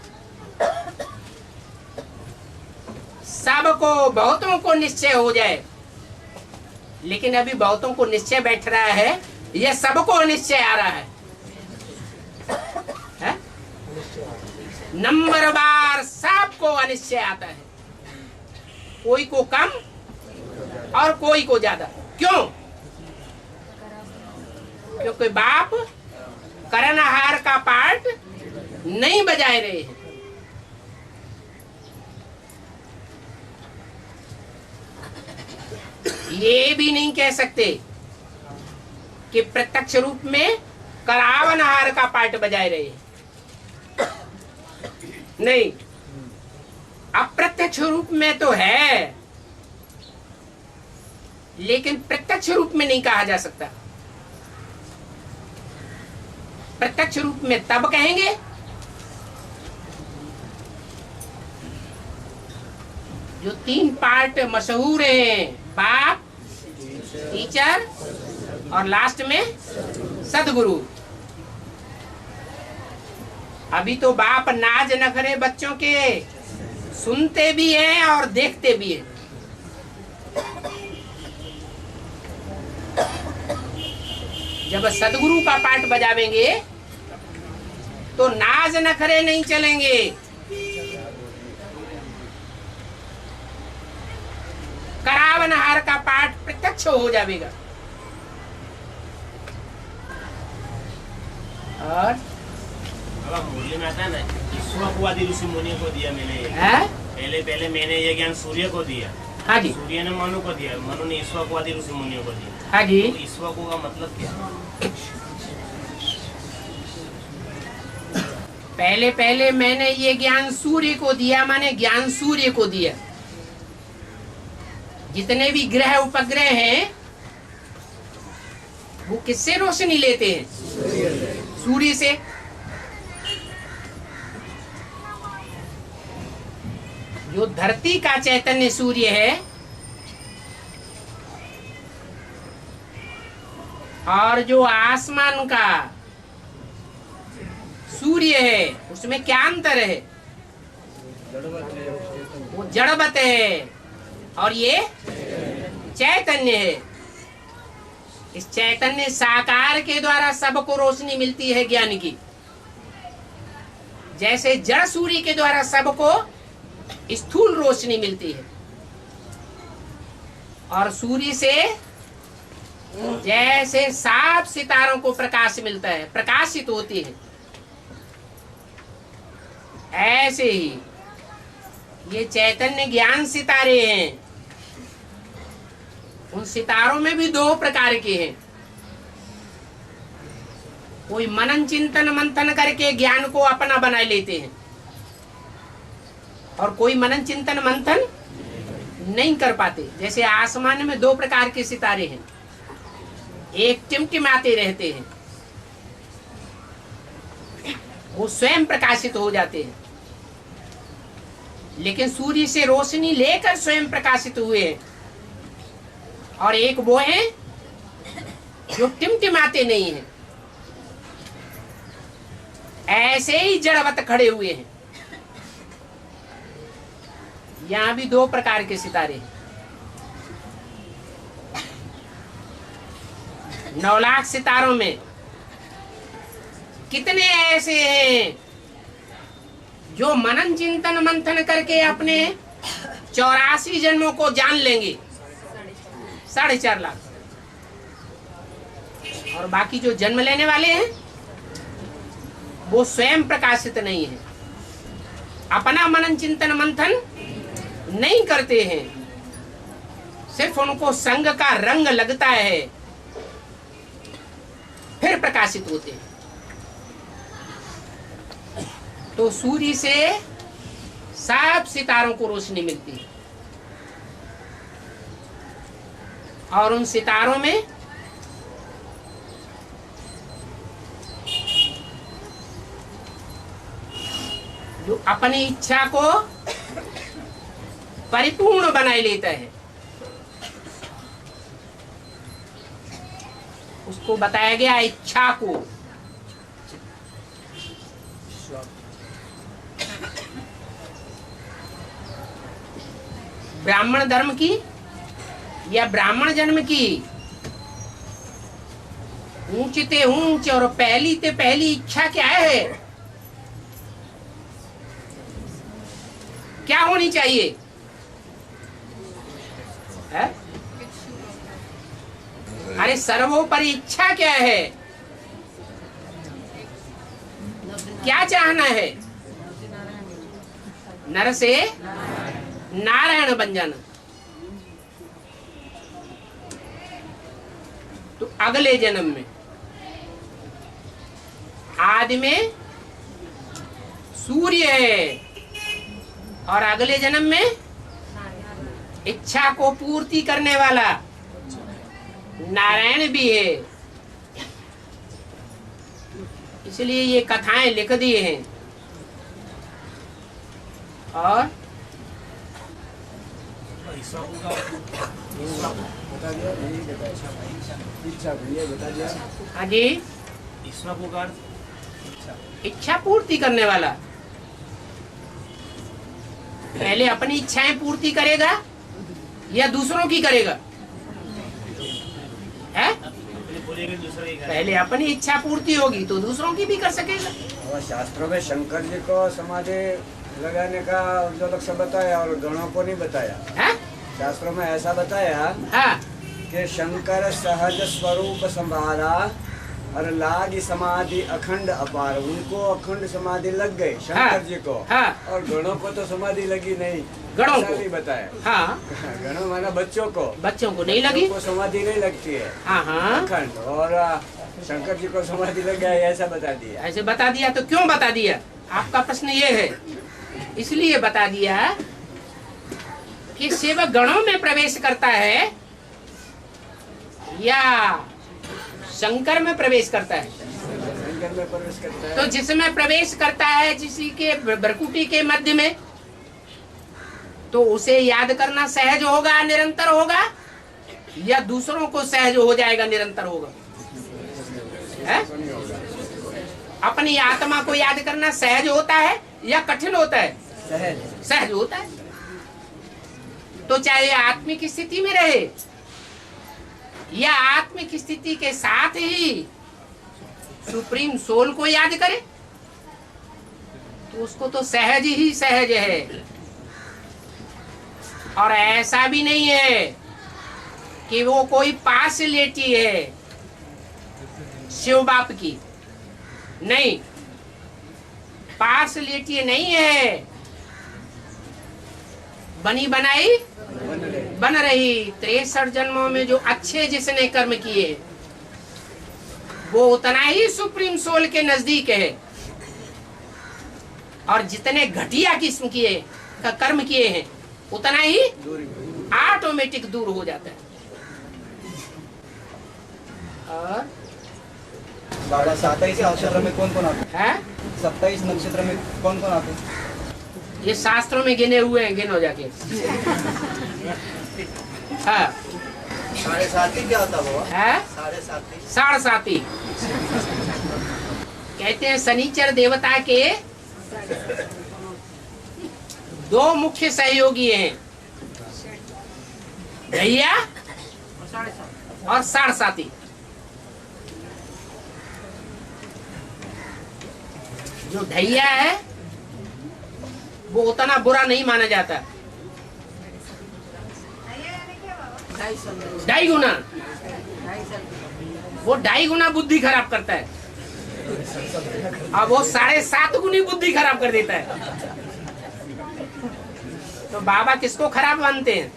सबको बहुतों को निश्चय हो जाए। लेकिन अभी बहुतों को निश्चय बैठ रहा है, ये सबको निश्चय आ रहा है? नंबरवार सबको अनिश्चय आता है, कोई को कम और कोई को ज्यादा। क्यों? क्योंकि बाप करनहार का पाठ नहीं बजाए रहे हैं। ये भी नहीं कह सकते कि प्रत्यक्ष रूप में करावनहार का पाठ बजाए रहे हैं, नहीं। अप्रत्यक्ष रूप में तो है, लेकिन प्रत्यक्ष रूप में नहीं कहा जा सकता। प्रत्यक्ष रूप में तब कहेंगे जो 3 पार्ट मशहूर हैं, बाप, टीचर और लास्ट में सदगुरु। अभी तो बाप नाज नखरे बच्चों के सुनते भी हैं और देखते भी हैं। जब सदगुरु का पाठ बजावेंगे तो नाज नखरे नहीं चलेंगे, करावनहार का पाठ प्रत्यक्ष हो जाएगा। और अब मुरली में आता है ना, ईश्वरवादी ऋषि मुनियों को दिया मैंने ये। पहले मैंने ये ज्ञान सूर्य को दिया। हाँ जी। सूर्य ने मनु को दिया, मनु ने ईश्वरवादी ऋषि मुनियों को दिया। हाँ जी। तो ईश्वर को का मतलब क्या है? पहले मैंने ये ज्ञान सूर्य को दिया, माने ज्ञान सूर्य को दिया। जितने भी ग्रह उपग्रह हैं वो किससे रोशनी लेते हैं? सूर्य से। जो धरती का चैतन्य सूर्य है और जो आसमान का सूर्य है, उसमें क्या अंतर है? वो जड़वत है और ये चैतन्य है। इस चैतन्य साकार के द्वारा सबको रोशनी मिलती है ज्ञान की। जैसे जड़ सूर्य के द्वारा सबको स्थूल रोशनी मिलती है, और सूर्य से जैसे 7 सितारों को प्रकाश मिलता है, प्रकाशित होती है, ऐसे ही ये चैतन्य ज्ञान सितारे हैं। उन सितारों में भी 2 प्रकार के हैं। कोई मनन चिंतन मंथन करके ज्ञान को अपना बना लेते हैं, और कोई मनन चिंतन मंथन नहीं कर पाते। जैसे आसमान में दो प्रकार के सितारे हैं, एक टिमटिमाते रहते हैं, वो स्वयं प्रकाशित हो जाते हैं, लेकिन सूर्य से रोशनी लेकर स्वयं प्रकाशित हुए हैं। और एक वो है जो टिमटिमाते नहीं हैं, ऐसे ही जड़वत खड़े हुए हैं। यहां भी दो प्रकार के सितारे हैं। 9 लाख सितारों में कितने ऐसे हैं जो मनन चिंतन मंथन करके अपने 84 जन्मों को जान लेंगे, 4.5 लाख। और बाकी जो जन्म लेने वाले हैं वो स्वयं प्रकाशित नहीं है, अपना मनन चिंतन मंथन नहीं करते हैं, सिर्फ उनको संग का रंग लगता है, फिर प्रकाशित होते हैं। तो सूर्य से सब सितारों को रोशनी मिलती है, और उन सितारों में जो अपनी इच्छा को परिपूर्ण बनाए लेता है, उसको बताया गया इच्छा को। ब्राह्मण धर्म की या ब्राह्मण जन्म की ऊंचते ऊंच और पहली ते पहली इच्छा क्या है, क्या होनी चाहिए है? अरे सर्वोपरि इच्छा क्या है, क्या चाहना है? नर से नारायण बन जाना। तो अगले जन्म में आदि में सूर्य है, और अगले जन्म में इच्छा को पूर्ति करने वाला नारायण भी है। इसलिए ये कथाएं लिख दी हैं। और बता दिया, यही बताया, इच्छा ये बता दिया। हाँ जी, इच्छा पूर्ति करने वाला पहले अपनी इच्छाएं पूर्ति करेगा या दूसरों की करेगा? है? पहले अपनी इच्छा पूर्ति होगी तो दूसरों की भी कर सकेगा। और शास्त्रों में शंकर जी को समाधि लगाने का जो लक्ष्य बताया और गणों को नहीं बताया। है? शास्त्रों में ऐसा बताया हाँ, कि शंकर सहज स्वरूप संभाला और लागी समाधि अखंड अपार। उनको अखंड समाधि लग गई शंकर हाँ, जी को। हाँ, और गणों को तो समाधि लगी नहीं, गणों ऐसा को नहीं बताया। हाँ, गणों माना बच्चों को नहीं लगी। बच्चों को समाधि नहीं लगती है हाँ हाँ, अखंड, और शंकर जी को समाधि लग गया ऐसा बता दिया। ऐसे बता दिया। तो क्यों बता दिया? आपका प्रश्न ये है। इसलिए बता दिया कि सेवक गणों में प्रवेश करता है या शंकर में प्रवेश करता है। शंकर में प्रवेश करता है। तो जिसमें प्रवेश करता है किसी के भ्रकुटी के मध्य में, तो उसे याद करना सहज होगा, निरंतर होगा, या दूसरों को सहज हो जाएगा, निरंतर होगा? है? अपनी आत्मा को याद करना सहज होता है या कठिन होता है? सहज होता है। तो चाहे आत्मिक स्थिति में रहे या आत्मिक स्थिति के साथ ही सुप्रीम सोल को याद करे, तो उसको तो सहज ही सहज है। और ऐसा भी नहीं है कि वो कोई पास लेटी है शिव बाप की, नहीं, पास लेटी नहीं है, बनी बनाई बन रही। 63 जन्मों में जो अच्छे जिसने कर्म किए वो उतना ही सुप्रीम सोल के नजदीक है, और जितने घटिया किस्म किए कर्म किए हैं उतना ही ऑटोमेटिक दूर हो जाता है। और बाबा 27 नक्षत्र में कौन कौन आते है 27 नक्षत्र में कौन कौन आते ये शास्त्रों में गिने हुए हैं, गिनो जाके। हाँ 7.5 क्या होता बाबा? है 7.5 साढ़ साती कहते हैं। शनिचर देवता के दो मुख्य सहयोगी हैं, ढैया और साढ़ साती। जो ढैया है वो उतना बुरा नहीं माना जाता, भैया यानी क्या बाबा? 2.5 गुना। वो 2.5 गुना बुद्धि खराब करता है और वो 7.5 गुनी बुद्धि खराब कर देता है। तो बाबा किसको खराब मानते हैं?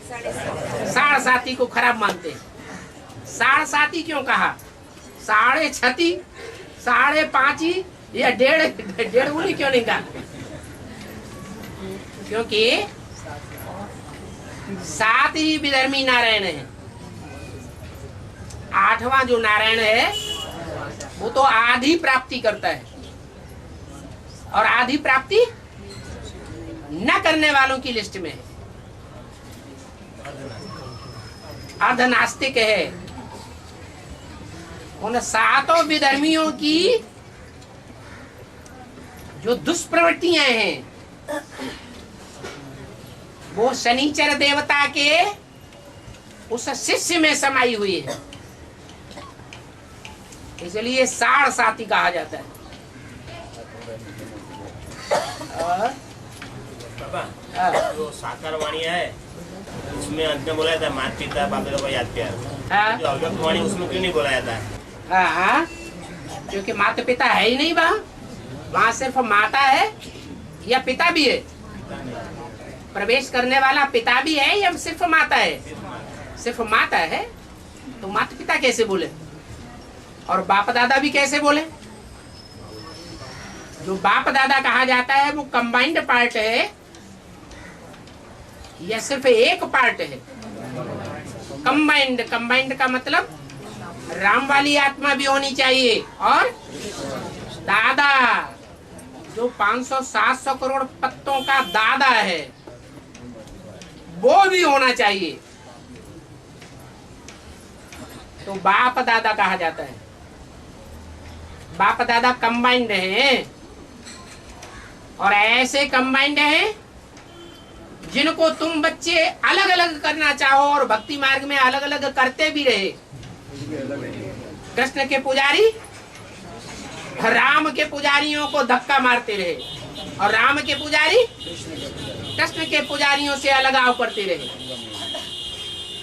साढ़ साती को खराब मानते हैं। साढ़ साती क्यों कहा? 6.5 5.5 या 1.5 गुनी क्यों नहीं कहा? क्योंकि 7 ही विधर्मी नारायण है, 8वां जो नारायण है वो तो आधी प्राप्ति करता है, और आधी प्राप्ति न करने वालों की लिस्ट में है, अर्धनास्तिक है। उन 7 विधर्मियों की जो दुष्प्रवृत्तियां हैं वो शनिचर देवता के उस शिष्य में समाई हुई है, इसलिए साढ़ साती कहा जाता है। और बाबा जो साकार वाणी है उसमें अंत में बोला जाता है माता पिता बाप दादा को याद प्यार। जो अव्यक्त वाणी उसमें क्यों नहीं बोला जाता है? हाँ, क्योंकि माता पिता है ही नहीं वहाँ सिर्फ माता है या पिता भी है। प्रवेश करने वाला पिता भी है या सिर्फ माता है? सिर्फ माता है, तो माता पिता कैसे बोले? और बाप दादा भी कैसे बोले? जो बाप दादा कहा जाता है वो कंबाइंड पार्ट है या सिर्फ एक पार्ट है? कंबाइंड का मतलब राम वाली आत्मा भी होनी चाहिए, और दादा जो 500-700 करोड़ पत्तों का दादा है वो भी होना चाहिए, तो बाप दादा कहा जाता है। बाप दादा कंबाइंड हैं, और ऐसे कंबाइंड हैं जिनको तुम बच्चे अलग अलग करना चाहो और भक्ति मार्ग में अलग अलग करते भी रहे। कृष्ण के पुजारी राम के पुजारियों को धक्का मारते रहे, और राम के पुजारी कृष्ण के पुजारियों से अलगाव करते रहे।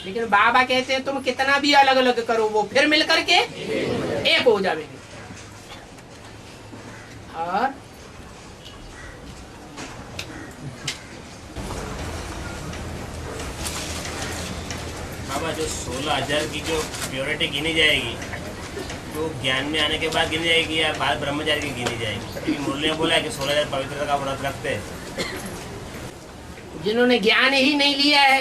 लेकिन बाबा कहते हैं तुम कितना भी अलग अलग करो वो फिर मिल करके एक हो जाएंगे। और बाबा जो 16,000 की जो प्योरिटी गिनी जाएगी तो ज्ञान में आने के बाद गिनी जाएगी या बाद ब्रह्मचारी की गिनी जाएगी? क्योंकि मुरली ने बोला है कि 16,000 पवित्रता का व्रत रखते हैं। जिन्होंने ज्ञान ही नहीं लिया है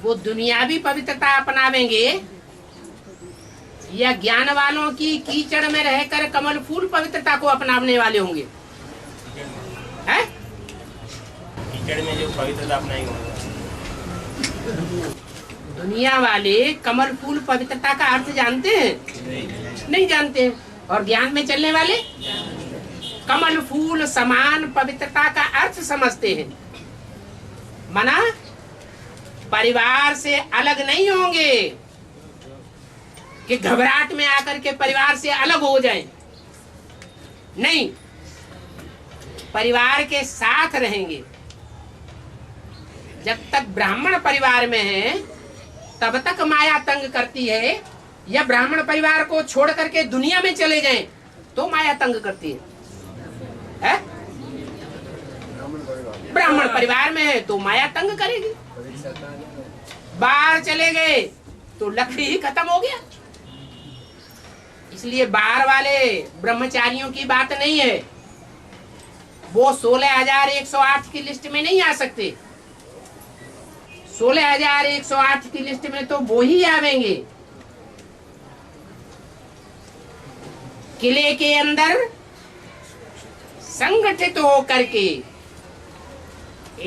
वो दुनियावी पवित्रता अपनावेंगे या ज्ञान वालों की कीचड़ में रहकर कमल फूल पवित्रता को अपनाने वाले होंगे? हैं? कीचड़ में जो पवित्रता अपनाएंगे दुनिया वाले कमल फूल पवित्रता का अर्थ जानते हैं? नहीं जानते हैं। और ज्ञान में चलने वाले कमल फूल समान पवित्रता का अर्थ समझते हैं। मना परिवार से अलग नहीं होंगे कि घबराहट में आकर के परिवार से अलग हो जाएं। नहीं, परिवार के साथ रहेंगे। जब तक ब्राह्मण परिवार में है तब तक माया तंग करती है, या ब्राह्मण परिवार को छोड़ करके दुनिया में चले जाएं तो माया तंग करती है? ब्राह्मण परिवार में है तो माया तंग करेगी। बाहर चले गए तो लक्ष्य ही खत्म हो गया। इसलिए बाहर वाले ब्रह्मचारियों की बात नहीं है, वो 16,108 की लिस्ट में नहीं आ सकते। 16,108 की लिस्ट में तो वो ही आवेंगे। किले के अंदर संगठित होकर के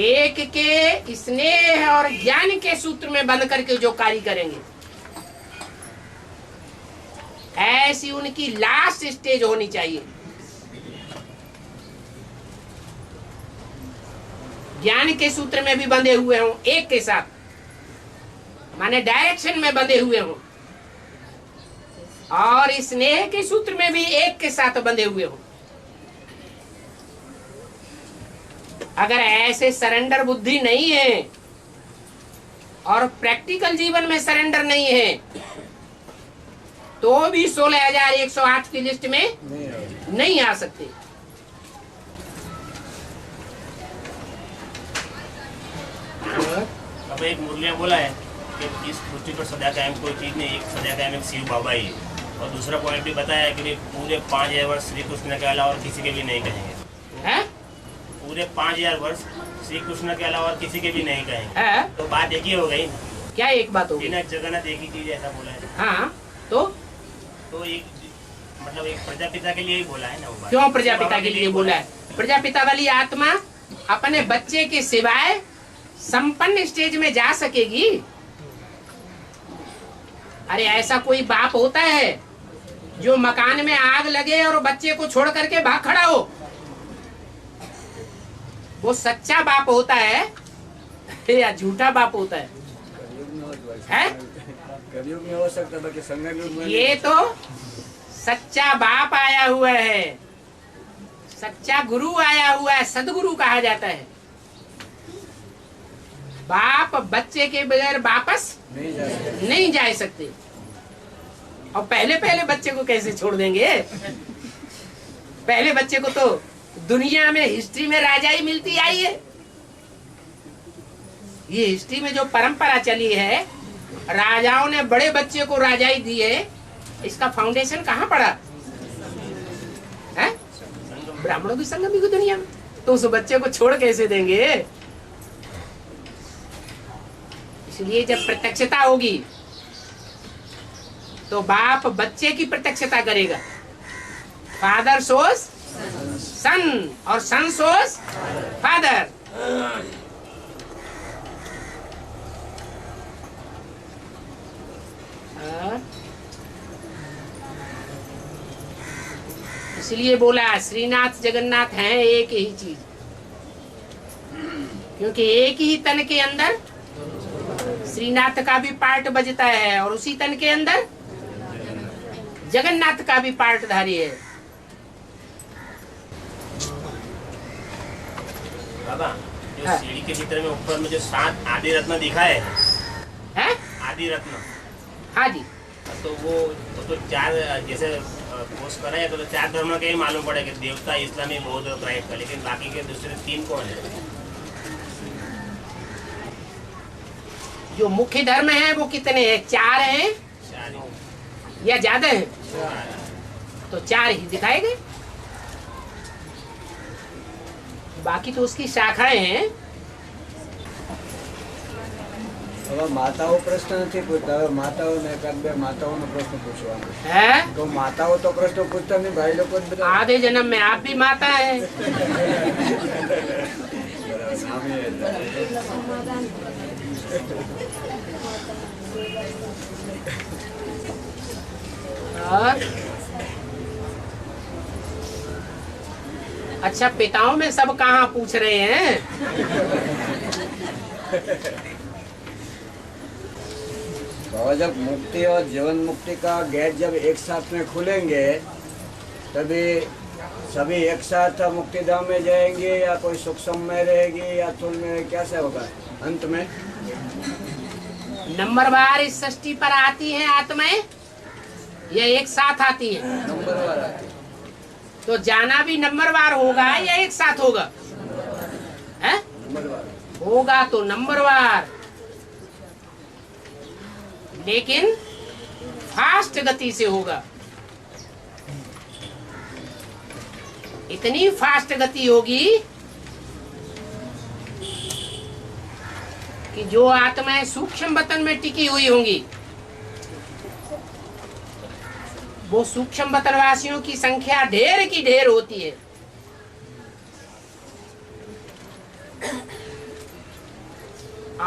एक के स्नेह और ज्ञान के सूत्र में बंध करके जो कार्य करेंगे, ऐसी उनकी लास्ट स्टेज होनी चाहिए। ज्ञान के सूत्र में भी बंधे हुए हों एक के साथ, माने डायरेक्शन में बंधे हुए हों, और स्नेह के सूत्र में भी एक के साथ बंधे हुए हों। अगर ऐसे सरेंडर बुद्धि नहीं है और प्रैक्टिकल जीवन में सरेंडर नहीं है, तो भी 16,108 की लिस्ट में नहीं आ सकते। अब एक मुरलिया बोला है कि इस पृथ्वी पर सदा कायम कोई चीज नहीं, एक सदा कायम एक शिव बाबा ही है। और दूसरा पॉइंट भी बताया है कि पूरे 5,000 वर्ष श्री कृष्ण के अलावा और किसी के भी नहीं कहेंगे। है? पूरे 5,000 वर्ष श्री कृष्ण के अलावा और किसी के भी नहीं कहेंगे। है? तो बात एक ही हो गई। क्या एक बात होगी? जगन्नाथ एक ही चीज ऐसा बोला है। हाँ, तो एक मतलब एक प्रजापिता के लिए ही बोला है ना वो बात। क्यों प्रजापिता के लिए बोला है? प्रजापिता वाली आत्मा अपने बच्चे के सिवाय संपन्न स्टेज में जा सकेगी? अरे ऐसा कोई बाप होता है जो मकान में आग लगे और बच्चे को छोड़ करके भाग खड़ा हो? वो सच्चा बाप होता है या झूठा बाप होता है? कलयुग में हो सकता है, बाकी संगम युग में ये तो सच्चा बाप आया हुआ है, सच्चा गुरु आया हुआ है, सदगुरु कहा जाता है। बाप बच्चे के बगैर वापस नहीं जा सकते। और पहले बच्चे को कैसे छोड़ देंगे? पहले बच्चे को तो दुनिया में हिस्ट्री में राजाई मिलती आई है। ये हिस्ट्री में जो परंपरा चली है, राजाओं ने बड़े बच्चे को राजाई दी है, इसका फाउंडेशन कहाँ पड़ा है? ब्राह्मणों की संगम की दुनिया में। तो उस बच्चे को छोड़ कैसे देंगे? इसलिए जब प्रत्यक्षता होगी तो बाप बच्चे की प्रत्यक्षता करेगा। फादर सोस सन और सन सोस फादर। इसलिए बोला श्रीनाथ जगन्नाथ हैं एक ही चीज, क्योंकि एक ही तन के अंदर श्रीनाथ का भी पार्ट बजता है और उसी तन के अंदर जगन्नाथ का भी पार्टधारी है। बाबा, जो सीढ़ी के भीतर में ऊपर में जो 7 आदि रत्न दिखा है? आदि रत्न। हाँ जी। तो वो तो 4 जैसे कोर्स करा है तो 4 धर्म के ही मालूम पड़ेगा, देवता, इस्लामी, बौद्ध और क्राइस्ट का, लेकिन बाकी के दूसरे 3 कौन है? जो मुख्य धर्म है वो कितने हैं? 4 हैं या ज्यादा है? तो 4 ही दिखाए गए, बाकी तो उसकी शाखाएं हैं। હવે માતાઓ પ્રશ્ન નથી પૂછતા, હવે માતાઓને એકાદ બે માતાઓનો પ્રશ્ન પૂછવાનો है? તો માતાઓ તો પ્રશ્ન પૂછતા નહીં, ભાઈ લોકો જ બધા आधे जन्म में आप भी माता है। નામ એ હતા. और अच्छा, पिताओं में सब कहाँ पूछ रहे हैं? और जब मुक्ति और जीवन मुक्ति का गेट जब एक साथ में खुलेंगे तभी सभी एक साथ मुक्तिधाम में जाएंगे, या कोई सूक्ष्म में रहेगी या स्थूल में, कैसे होगा अंत में? नंबरवार इस सृष्टि पर आती हैं आत्माएं, ये एक साथ आती हैं। नंबरवार आती है। तो जाना भी नंबरवार होगा या एक साथ होगा? है? नंबरवार होगा तो नंबरवार, लेकिन फास्ट गति से होगा। इतनी फास्ट गति होगी कि जो आत्माएं सूक्ष्म वतन में टिकी हुई होंगी, वो सूक्ष्म वतनवासियों की संख्या ढेर की ढेर होती है।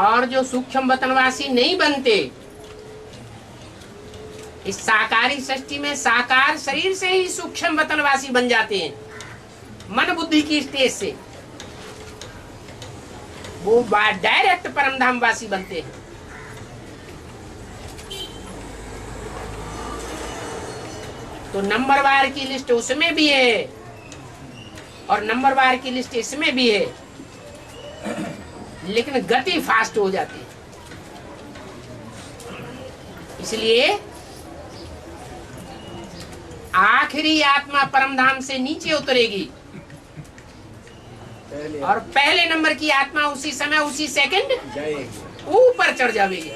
और जो सूक्ष्म वतनवासी नहीं बनते, इस साकारी सृष्टि में साकार शरीर से ही सूक्ष्म वतनवासी बन जाते हैं, मन बुद्धि की स्टेज से वो डायरेक्ट परमधामवासी बनते हैं। तो नंबरवार की लिस्ट उसमें भी है और नंबरवार की लिस्ट इसमें भी है, लेकिन गति फास्ट हो जाती है। इसलिए आखिरी आत्मा परमधाम से नीचे उतरेगी और पहले नंबर की आत्मा उसी समय उसी सेकंड जाएगी, ऊपर चढ़ जाएगी।